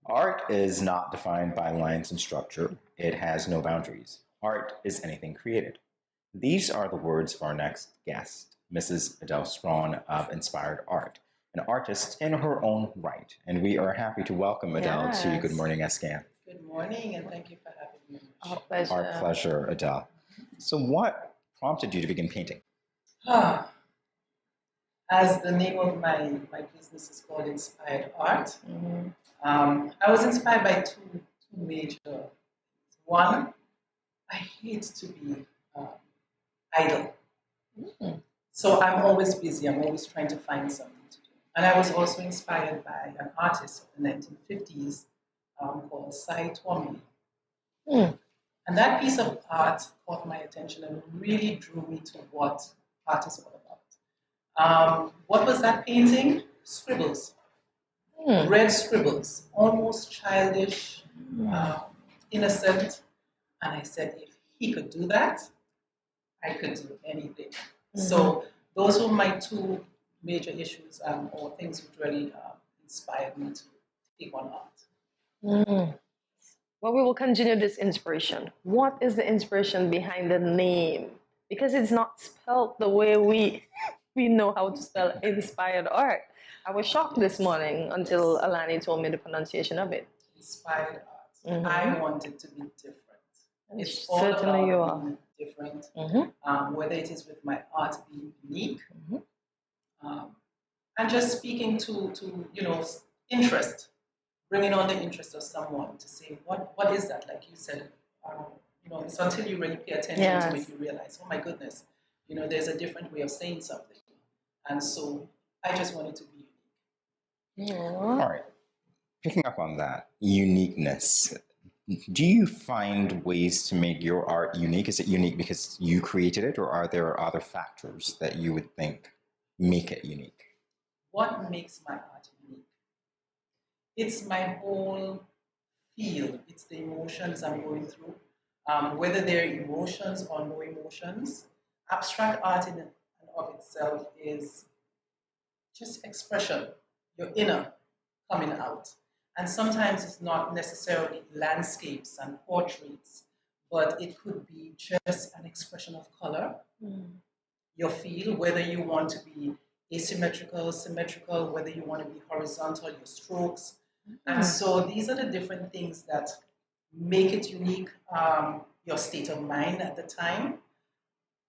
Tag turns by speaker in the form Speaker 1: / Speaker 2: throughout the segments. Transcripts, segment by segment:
Speaker 1: Art is not defined by lines and structure. It has no boundaries. Art is anything created. These are the words of our next guest, Mrs. Adele Straun of Inspired Art, an artist in her own right. And we are happy to welcome Adele to Good
Speaker 2: Yes.
Speaker 1: Morning SKN.
Speaker 3: Good morning, and thank you for having me.
Speaker 2: Our pleasure.
Speaker 1: Our pleasure, Adele. So, what prompted you to begin painting?
Speaker 3: Ah, as the name of my business is called Inspired Art,
Speaker 2: Mhm.
Speaker 3: I was inspired by two major. One, I hate to be idle.
Speaker 2: Mm.
Speaker 3: So I'm always busy. I'm always trying to find something to do. And I was also inspired by an artist of the 1950s called Cy Twombly.
Speaker 2: Mm.
Speaker 3: And that piece of art caught my attention and really drew me to what art is all about. What was that painting? Scribbles,
Speaker 2: Mm.
Speaker 3: red scribbles, almost childish,
Speaker 2: Mm.
Speaker 3: innocent. And I said, if he could do that, I could do anything. So those were my two major issues or things which really inspired me to take on art.
Speaker 2: Mm. Well, we will continue this inspiration. What is the inspiration behind the name? Because it's not spelled the way we know how to spell inspired art. I was shocked this morning until Alani told me the pronunciation of it.
Speaker 3: Inspired art.
Speaker 2: Mhm.
Speaker 3: I wanted to be different. It's all
Speaker 2: Certainly you
Speaker 3: about
Speaker 2: are.
Speaker 3: being different,
Speaker 2: Mhm.
Speaker 3: whether it is with my art being unique,
Speaker 2: Mhm.
Speaker 3: um, and just speaking to interest, bringing on the interest of someone to say what is that? Like you said, um, it's until you really pay attention to
Speaker 2: Yes.
Speaker 3: it you realize, oh my goodness, there's a different way of saying something, and so I just wanted to be unique.
Speaker 1: All
Speaker 2: Aw.
Speaker 1: right, picking up on that uniqueness, do you find ways to make your art unique? Is it unique because you created it, or are there other factors that you would think make it unique?
Speaker 3: What makes my art unique? It's my whole feel. It's the emotions I'm going through, whether they're emotions or no emotions. Abstract art in and of itself is just expression, your inner coming out. And sometimes it's not necessarily landscapes and portraits, but it could be just an expression of color,
Speaker 2: Mm.
Speaker 3: your feel, whether you want to be asymmetrical, symmetrical, whether you want to be horizontal, your strokes. And so these are the different things that make it unique, your state of mind at the time.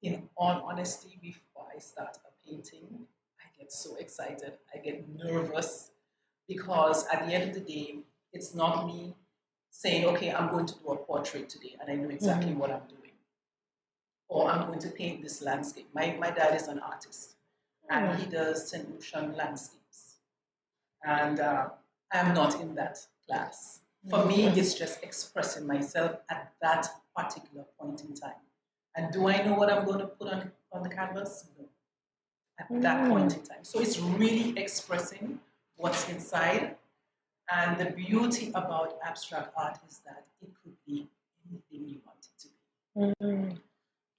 Speaker 3: In all honesty, before I start a painting, I get so excited. I get nervous because at the end of the day, it's not me saying, okay, I'm going to do a portrait today and I know exactly what I'm doing. Or I'm going to paint this landscape. My dad is an artist and he does St. Lucian landscapes. And I'm not in that class. For me, it's just expressing myself at that particular point in time. And do I know what I'm going to put on the canvas? No. At that point in time. So it's really expressing what's inside. And the beauty about abstract art is that it could be anything you want it to be.
Speaker 2: Mm.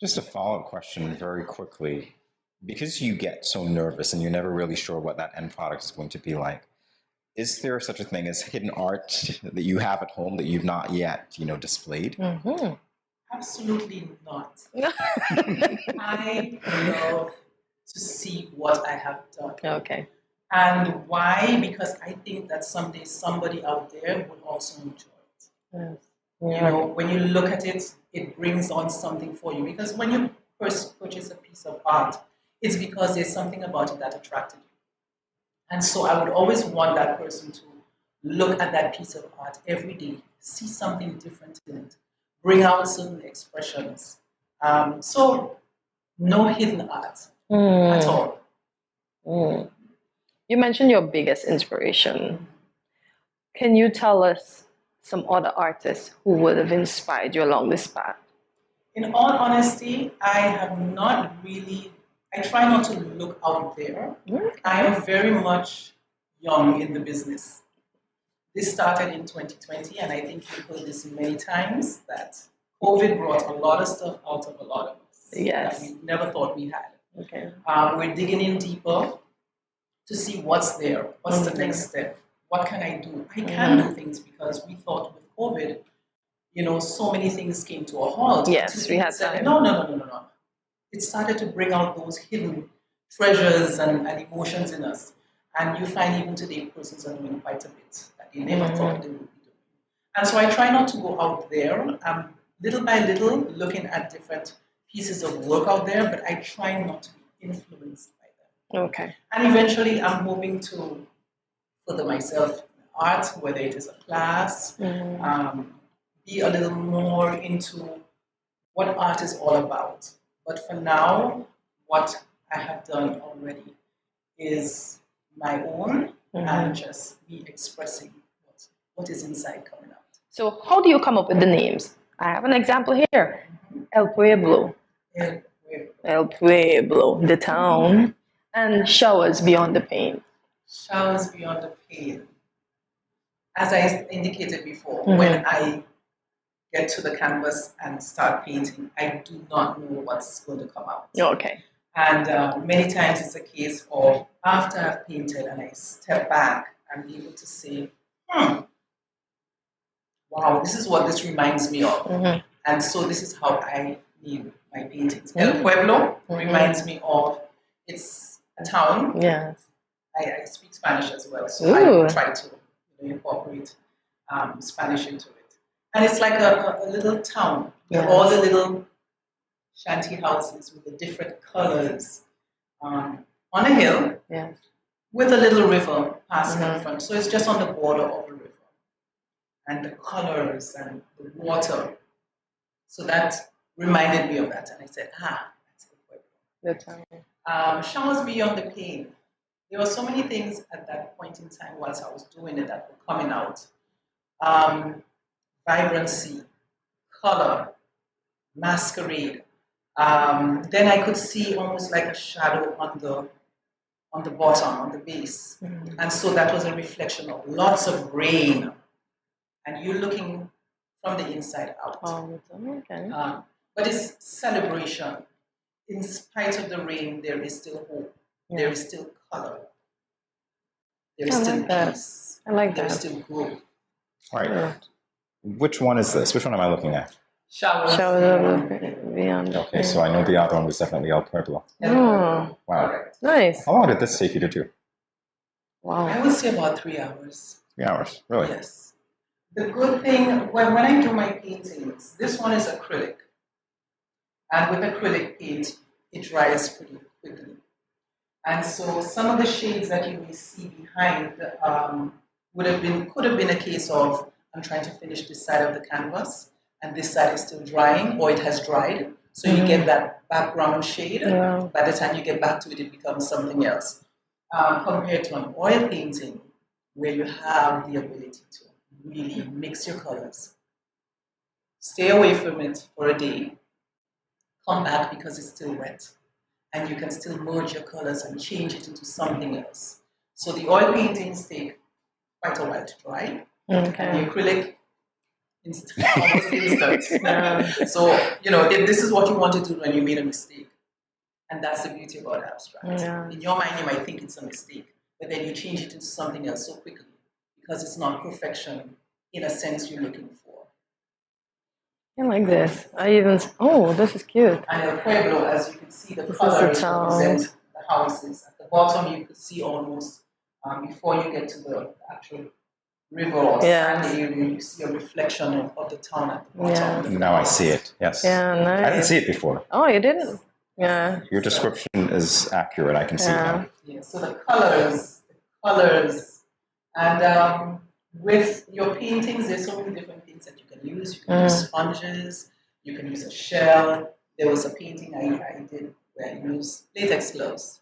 Speaker 1: Just a follow-up question very quickly. Because you get so nervous and you're never really sure what that end product is going to be like, is there such a thing as hidden art that you have at home that you've not yet, displayed?
Speaker 2: Mhm.
Speaker 3: Absolutely not. I love to see what I have done.
Speaker 2: Okay.
Speaker 3: And why? Because I think that someday somebody out there will also enjoy it.
Speaker 2: Yes.
Speaker 3: When you look at it, it brings on something for you. Because when you first purchase a piece of art, it's because there's something about it that attracted you. And so I would always want that person to look at that piece of art every day, see something different in it, bring out certain expressions. So no hidden art at all.
Speaker 2: Mm. You mentioned your biggest inspiration. Can you tell us some other artists who would have inspired you along this path?
Speaker 3: In all honesty, I have not really, I try not to look out there. I am very much young in the business. This started in 2020, and I think you've heard this many times that COVID brought a lot of stuff out of a lot of us
Speaker 2: Yes.
Speaker 3: that we never thought we had.
Speaker 2: Okay.
Speaker 3: We're digging in deeper to see what's there, what's the next step, what can I do? I can do things because we thought with COVID, so many things came to a halt.
Speaker 2: Yes, we had
Speaker 3: Said,
Speaker 2: time.
Speaker 3: no. It started to bring out those hidden treasures and emotions in us. And you find even today persons are doing quite a bit that they never thought they would be doing. And so I try not to go out there. Little by little, looking at different pieces of work out there, but I try not to be influenced by them.
Speaker 2: Okay.
Speaker 3: And eventually, I'm hoping to further myself in art, whether it is a class, be a little more into what art is all about. But for now, what I have done already is my own and just me expressing what is inside coming out.
Speaker 2: So how do you come up with the names? I have an example here. El Pueblo. El Pueblo, the town. And Showers Beyond the Pain.
Speaker 3: Showers Beyond the Pain. As I indicated before, when I get to the canvas and start painting, I do not know what's going to come out.
Speaker 2: Okay.
Speaker 3: And many times it's a case of after I've painted and I step back, I'm able to say, wow, this is what this reminds me of. And so this is how I name my paintings. El Pueblo reminds me of, it's a town.
Speaker 2: Yes.
Speaker 3: I speak Spanish as well, so I try to incorporate Spanish into it. And it's like a little town with all the little shanty houses with the different colors on a hill with a little river passing in front. So it's just on the border of a river. And the colors and the water. So that reminded me of that. And I said, that's the Pueblo. Showers Beyond the Pain. There were so many things at that point in time whilst I was doing it that were coming out. Vibrancy, color, masquerade. Then I could see almost like a shadow on the bottom, on the base. And so that was a reflection of lots of rain. And you're looking from the inside out.
Speaker 2: Okay.
Speaker 3: But it's celebration. In spite of the rain, there is still hope. There is still color. There is still peace.
Speaker 2: I like
Speaker 3: there
Speaker 2: that.
Speaker 3: There is still growth.
Speaker 1: All right. Which one is this? Which one am I looking at?
Speaker 3: Showers
Speaker 2: Beyond.
Speaker 1: Okay, so I know the other one was definitely El Pueblo.
Speaker 2: Oh,
Speaker 1: Wow.
Speaker 2: nice.
Speaker 1: How long did this take you to do?
Speaker 2: Wow.
Speaker 3: I would say about 3 hours.
Speaker 1: 3 hours, really?
Speaker 3: Yes. The good thing, when I do my paintings, this one is acrylic. And with acrylic paint, it dries pretty quickly. And so some of the shades that you may see behind could have been a case of I'm trying to finish this side of the canvas and this side is still drying or it has dried. So you get that background shade.
Speaker 2: Yeah.
Speaker 3: By the time you get back to it, it becomes something else. Compared to an oil painting where you have the ability to really mix your colors. Stay away from it for a day. Come back because it's still wet. And you can still merge your colors and change it into something else. So the oil paintings take quite a while to dry.
Speaker 2: Okay.
Speaker 3: And the acrylic, almost instant. So, if this is what you want to do when you made a mistake. And that's the beauty about abstract.
Speaker 2: Yeah.
Speaker 3: In your mind, you might think it's a mistake, but then you change it into something else so quickly because it's not perfection in a sense you're looking for.
Speaker 2: I like this. This is cute.
Speaker 3: And El Pueblo, as you can see, the
Speaker 2: This
Speaker 3: color
Speaker 2: is the town.
Speaker 3: represents the houses. At the bottom, you could see almost, before you get to the actual river or sand area, you see a reflection of the town at the bottom.
Speaker 1: Now I see it, yes.
Speaker 2: Yeah, nice.
Speaker 1: I didn't see it before.
Speaker 2: Oh, you didn't? Yeah.
Speaker 1: Your description is accurate, I can see it now.
Speaker 3: Yeah, so the colors, and with your paintings, there's so many different things that you can use. You can use sponges, you can use a shell. There was a painting I did where I used latex gloves.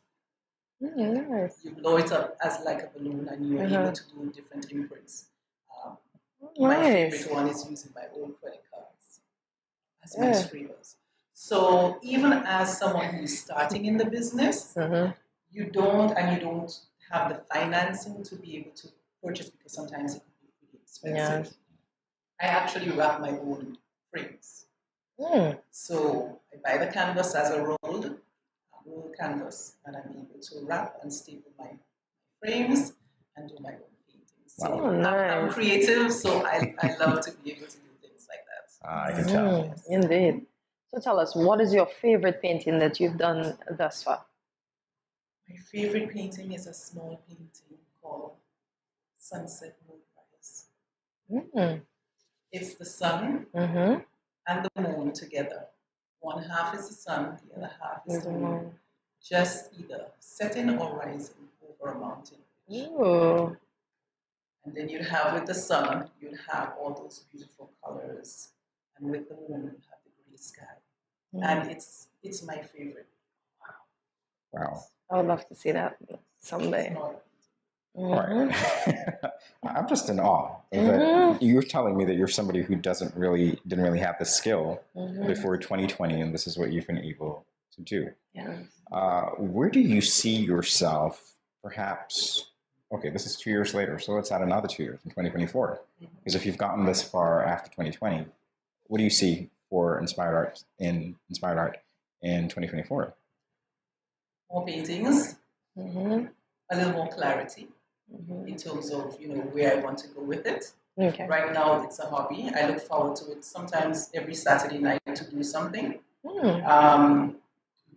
Speaker 2: Nice.
Speaker 3: You blow it up as like a balloon and you're able to do different imprints.
Speaker 2: Nice.
Speaker 3: My favorite one is using my own credit cards as my scrapers. So even as someone who is starting in the business, you don't have the financing to be able to purchase because sometimes it can be pretty expensive. I actually wrap my own frames. So I buy the canvas as a rolled canvas, and I'm able to wrap and staple my frames and do my own paintings. So
Speaker 2: Oh,
Speaker 3: I'm
Speaker 2: nice.
Speaker 3: creative, so I love to be able to do things like that.
Speaker 1: I can tell.
Speaker 2: Indeed. So tell us, what is your favorite painting that you've done thus far?
Speaker 3: My favorite painting is a small painting called Sunset Moonrise.
Speaker 2: Mm.
Speaker 3: It's the sun
Speaker 2: Mm-hmm.
Speaker 3: and the moon together. One half is the sun, the other half is the moon.
Speaker 2: Mm.
Speaker 3: Just either setting or rising over a mountain.
Speaker 2: Ooh.
Speaker 3: And then you'd have with the sun, you'd have all those beautiful colors. And with the moon, you'd have the gray sky. And it's my favorite.
Speaker 1: Wow.
Speaker 2: I would love to see that someday.
Speaker 3: It's not-
Speaker 1: All right. I'm just in awe.
Speaker 2: Mhm.
Speaker 1: That you're telling me that you're somebody who didn't really have the skill
Speaker 2: Mhm.
Speaker 1: before 2020, and this is what you've been able to do.
Speaker 2: Yeah.
Speaker 1: Where do you see yourself, perhaps? Okay, this is 2 years later, so let's add another 2 years in 2024. Because if you've gotten this far after 2020, what do you see for Inspired Art in 2024?
Speaker 3: More paintings,
Speaker 2: Mm-hmm.
Speaker 3: a little more clarity
Speaker 2: Mm-hmm.
Speaker 3: in terms of where I want to go with it.
Speaker 2: Okay.
Speaker 3: Right now, it's a hobby. I look forward to it sometimes every Saturday night to do something.
Speaker 2: Mm.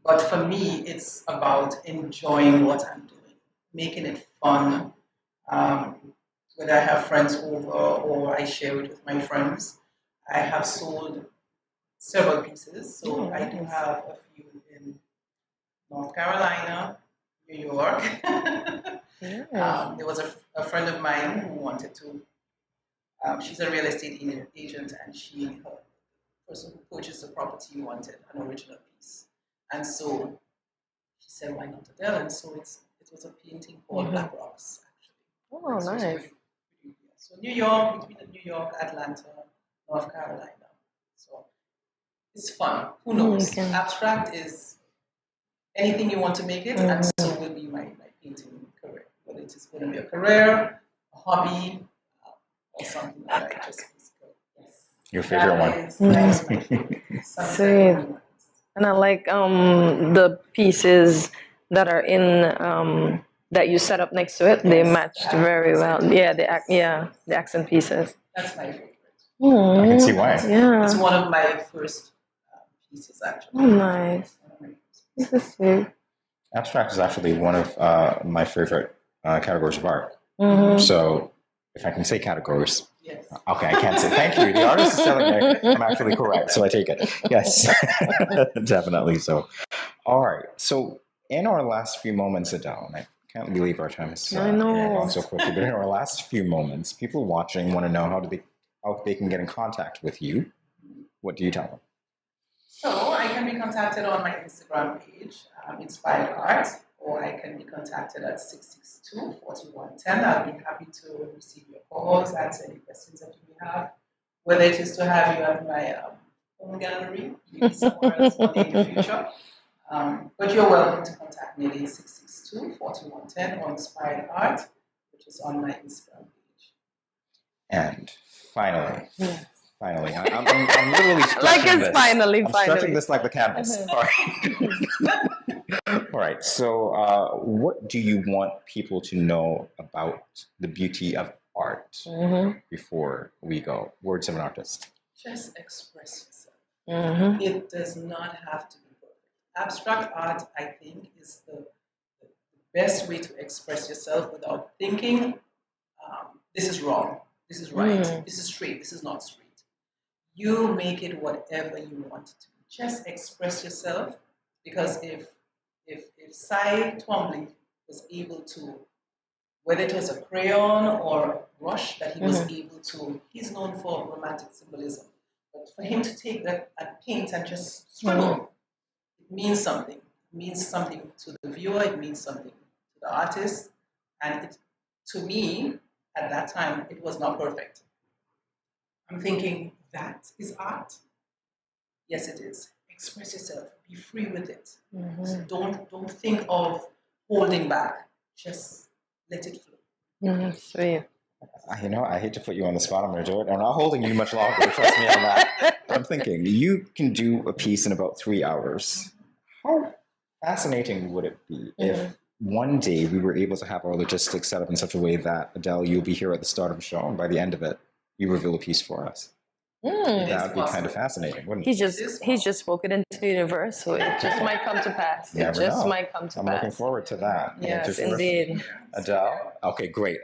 Speaker 3: But for me, it's about enjoying what I'm doing, making it fun. Whether I have friends over or I share it with my friends, I have sold several pieces. So I do have a few in North Carolina, New York.
Speaker 2: Yes.
Speaker 3: There was a friend of mine who wanted to. She's a real estate agent, and her person who purchased the property wanted an original piece, and so she said, "Why not Adele?" And so it was a painting called Black Rocks, actually.
Speaker 2: Oh,
Speaker 3: So it's
Speaker 2: nice.
Speaker 3: pretty so New York, between New York, Atlanta, North Carolina. So it's fun. Who knows?
Speaker 2: Okay.
Speaker 3: Abstract is anything you want to make it, and so will be my painting career. Whether it is going to be a career, a hobby, or something that I just physical. Yes.
Speaker 1: Your favorite one?
Speaker 3: That is my favorite. Sunset
Speaker 2: Sweet.
Speaker 3: Moonrise.
Speaker 2: And I like the pieces that are in that you set up next to it. They
Speaker 3: Yes,
Speaker 2: matched
Speaker 3: the
Speaker 2: very well.
Speaker 3: accent
Speaker 2: Yeah,
Speaker 3: pieces.
Speaker 2: the accent pieces.
Speaker 3: That's my favorite.
Speaker 1: I can see why.
Speaker 3: It's
Speaker 2: Yeah.
Speaker 3: one of my first pieces, actually.
Speaker 2: Oh, nice. This is sweet.
Speaker 1: Abstract is actually one of my favorite categories of art.
Speaker 2: Mm-hmm.
Speaker 1: So, if I can say categories,
Speaker 3: Yes.
Speaker 1: okay, I can't say. Thank you. The artist is telling me I'm actually correct, so I take it. Yes, definitely so. All right. So, in our last few moments, Adele, and I can't believe our time is
Speaker 2: I know.
Speaker 1: gone so quickly, but in our last few moments, people watching want to know how they can get in contact with you. What do you tell them?
Speaker 3: So I can be contacted on my Instagram page, Inzpyerdart, or I can be contacted at 662-4110. I'll be happy to receive your calls, answer any questions that you may have. Whether it is to have you at my home gallery, maybe somewhere else one day in the future. But you're welcome to contact me at 662-4110 on Inzpyerdart, which is on my Instagram page.
Speaker 1: And finally, I'm literally stretching
Speaker 2: Like it's
Speaker 1: this.
Speaker 2: finally.
Speaker 1: I'm stretching this like the canvas. All right. All right. So, what do you want people to know about the beauty of art before we go? Words of an artist.
Speaker 3: Just express yourself.
Speaker 2: Mm-hmm.
Speaker 3: It does not have to be perfect. Abstract art, I think, is the best way to express yourself without thinking, this is wrong, this is right, this is straight, this is not straight. You make it whatever you want it to be. Just express yourself, because if Cy Twombly was able to, whether it was a crayon or a brush that he was able to, he's known for romantic symbolism, but for him to take that and paint and just scribble, it means something. It means something to the viewer, it means something to the artist, and to me, at that time, it was not perfect. I'm thinking, that is art? Yes, it is. Express yourself. Be free with it. So don't think of holding back. Just let it flow.
Speaker 2: Sweet.
Speaker 1: I hate to put you on the spot. I'm going to do it. I'm not holding you much longer. Trust me on that. I'm thinking you can do a piece in about 3 hours. How fascinating would it be if one day we were able to have our logistics set up in such a way that, Adele, you'll be here at the start of the show, and by the end of it, you reveal a piece for us.
Speaker 2: Mm.
Speaker 1: That would be kind of fascinating, wouldn't it?
Speaker 2: He just spoke it into the universe, so it just might come to pass.
Speaker 1: Never
Speaker 2: It just
Speaker 1: know.
Speaker 2: might come to
Speaker 1: I'm
Speaker 2: pass.
Speaker 1: looking forward to that.
Speaker 2: Yes,
Speaker 1: Well,
Speaker 2: indeed.
Speaker 1: Adele? Okay, great.